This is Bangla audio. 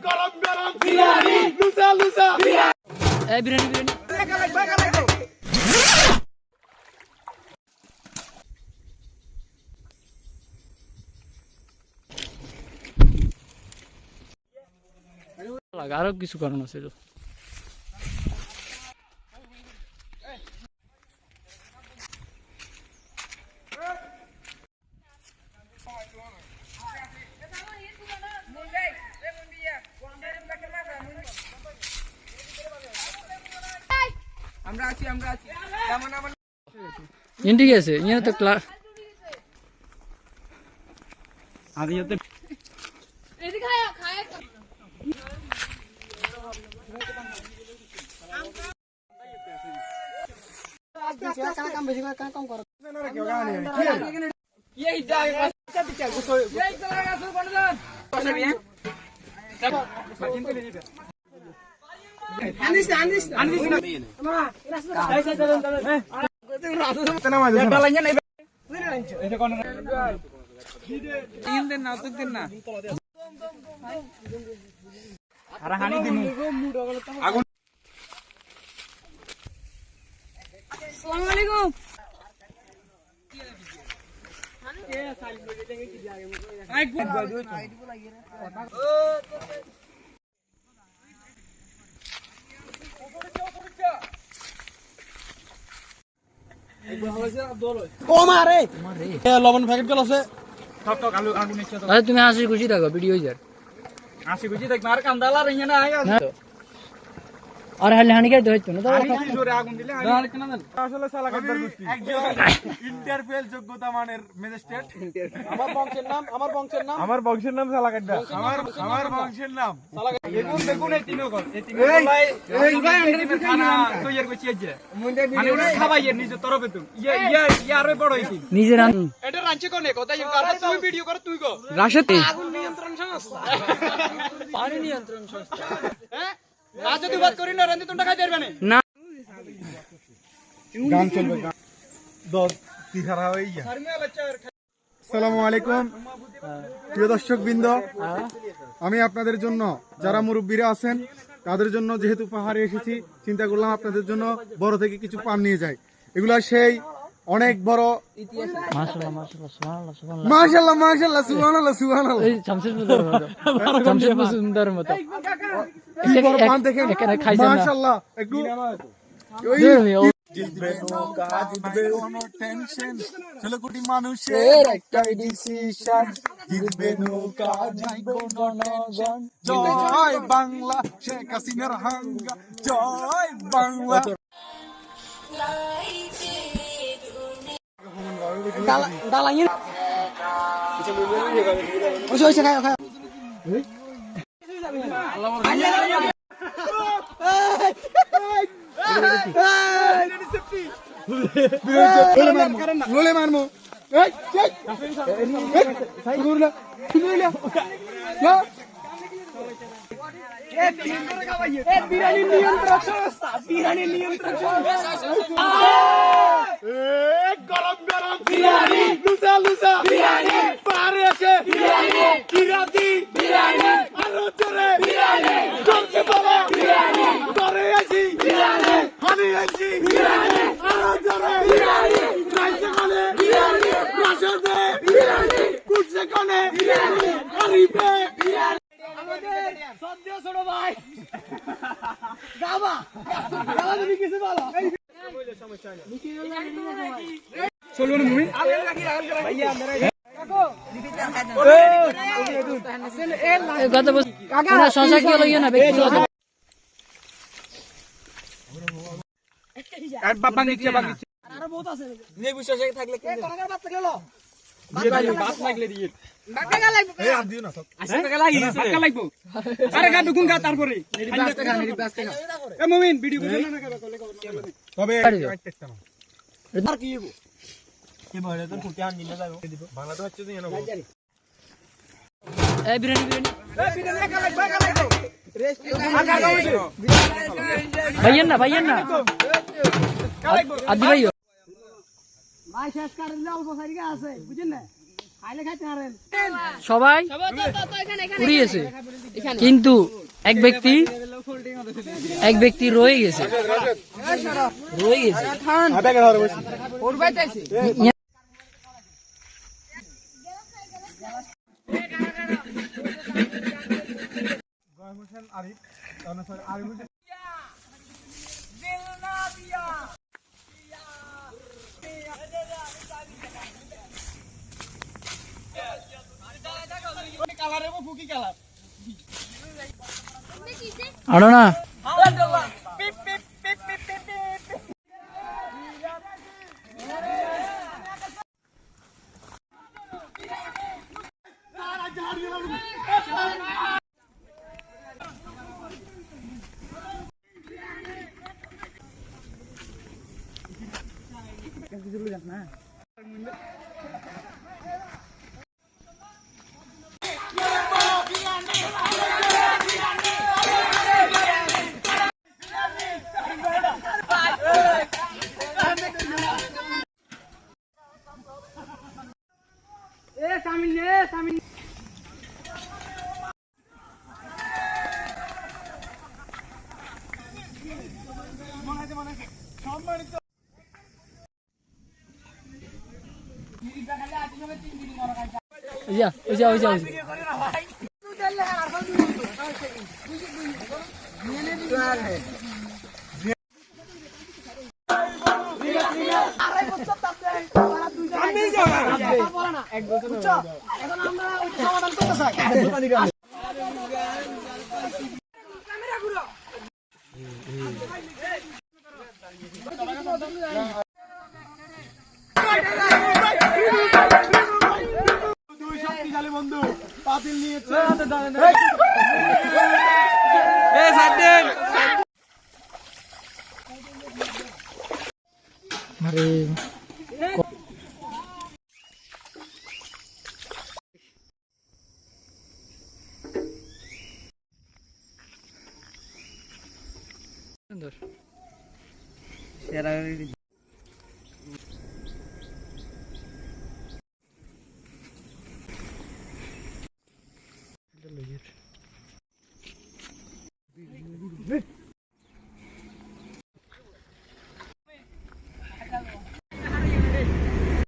গরম গরম বিরিয়ানি লুচা লুচা এই বিরিয়ানি বিরিয়ানি আরো কিছু কারণ আছে। আমরা আছি ঠিক আছে ইয়ে তো ক্লাস আদি হতে এদিকে খায় খায় কাম বেশি করে কাম করো এই যাই বাচ্চা দিতে গুছো এই চলে গেছে বন্ধন বসে বিয়া আনিস মা এই চলেন ডালাইয়া নাই এটা কোন তিন দিন না তো দিন না আর হানি দিন আগুন আসসালামু আলাইকুম লবণ প্যাকেট গুলো আছে সব তো আলু আগুন নিচে তো আরে তুমি হাসি খুশি থাকো ভিডিও যার আসি বুঝি দেখ মার কান্দালা রইয়া না আয় আর হালি হানি খাইতে হইতো না তো আমি জোরে আগুন দিলে আর কেন দেন আসলে সালা কাটবার গুষ্টি একজন ইন্টারফেল যোগ্যতা মানের ম্যাজিস্ট্রেট আমার বংশের নাম সালা কাটবা আমার বংশের নাম সালা বেগুন এই তিনও কর এই তিনও ভাই এই খানা তৈরি করছি যে মানে ওটা খাবাইয়ে নিজে তরফে তুমি ইয়া আরো বড় হইছি নিজে রান এটা রাঞ্চে কোনে কথা ইউ কার তুই ভিডিও কর তুই গো রাশেতে আগুন নিয়ন্ত্রণ সংস্থা পানি নিয়ন্ত্রণ সংস্থা হ্যাঁ না যদি বাত করি না রান্দি তোমরা খাইতে পারবে না গান চলবে দশ তিহারা হয়ে যা। আসসালামু আলাইকুম প্রিয় দর্শক বৃন্দ, আমি আপনাদের জন্য যারা মুরব্বীরা আছেন তাদের জন্য যেহেতু পাহাড়ে এসেছি চিন্তা করলাম আপনাদের জন্য বড় থেকে কিছু পান নিয়ে যাই। এগুলা সেই অনেক বড় মাশাআল্লাহ মাশাআল্লাহ সুবহানাল্লাহ সুবহানাল্লাহ মাশাআল্লাহ মাশাআল্লাহ সুবহানাল্লাহ সুবহানাল্লাহ এই শামসুর সুন্দর মতো কি বড় পান দেখেন এখানে খাইছেন না মাশাআল্লাহ একটু জিতবে নৌকা জিতবে কোনো টেনশন 16 কোটি মানুষের একটাই ডিসিশন জিতবে নৌকা জিতবে জনগণ জয় বাংলা শেখ হাসিনার হাঙ্গা জয় বাংলা ডালাইয়া ওইসে খায় খায় লোলে মারমো বিরিয়ানি নিয়ন্ত্রক সংস্থা গরম গরম বিরিয়ানি লুচা লুচা বিরিয়ানি পারে আছে বিরিয়ানি কিরাতি বিরিয়ানি আরো জোরে বিরিয়ানি জমছে বাবা বিরিয়ানি করে আছি বিরিয়ানি হানি আছি বিরিয়ানি আরো জোরে বিরিয়ানি রাইতে কোনে বিরিয়ানি রাশদে বিরিয়ানি কুচে কোনে বিরিয়ানি আরিফে বিরিয়ানি আমাদের সদ্য ছোট ভাই গাবা তুমি কিছু বলো চলুন মুমিন গত বছর কাকা শশা কি লইও না ব্যক্তিগত আর বাবা নিচে আরো বহুত আছে নেই বিশ্বাস থাকলে কি কোনকার বাচ্চা গেল বাত লাগলে দিয়ে বাচ্চা গেল এই আর দিও না সব 80 টাকা লাগি টাকা লাগবো আরে গা দুগুন গা তারপরে এ মুমিন ভিডিও করে না তবে আর কি হবো কি বলে তো ফুটে আন নিলে যাবো বাংলা তো হচ্ছে জানো এই বিরিয়ানি বিরিয়ানি এ বিরিয়ানি টাকা লাগবো রেস্ট ভাইয়েন না আদি ভাইও ভাই শেষ করে দিলে অল্প সারিকা আছে বুঝেন না সবাই উড়িয়েছে, কিন্তু এক ব্যক্তি রয়ে গেছে। আরো না শক্তিশালী বন্ধু বাতিল নিয়েছে। সুন্দর।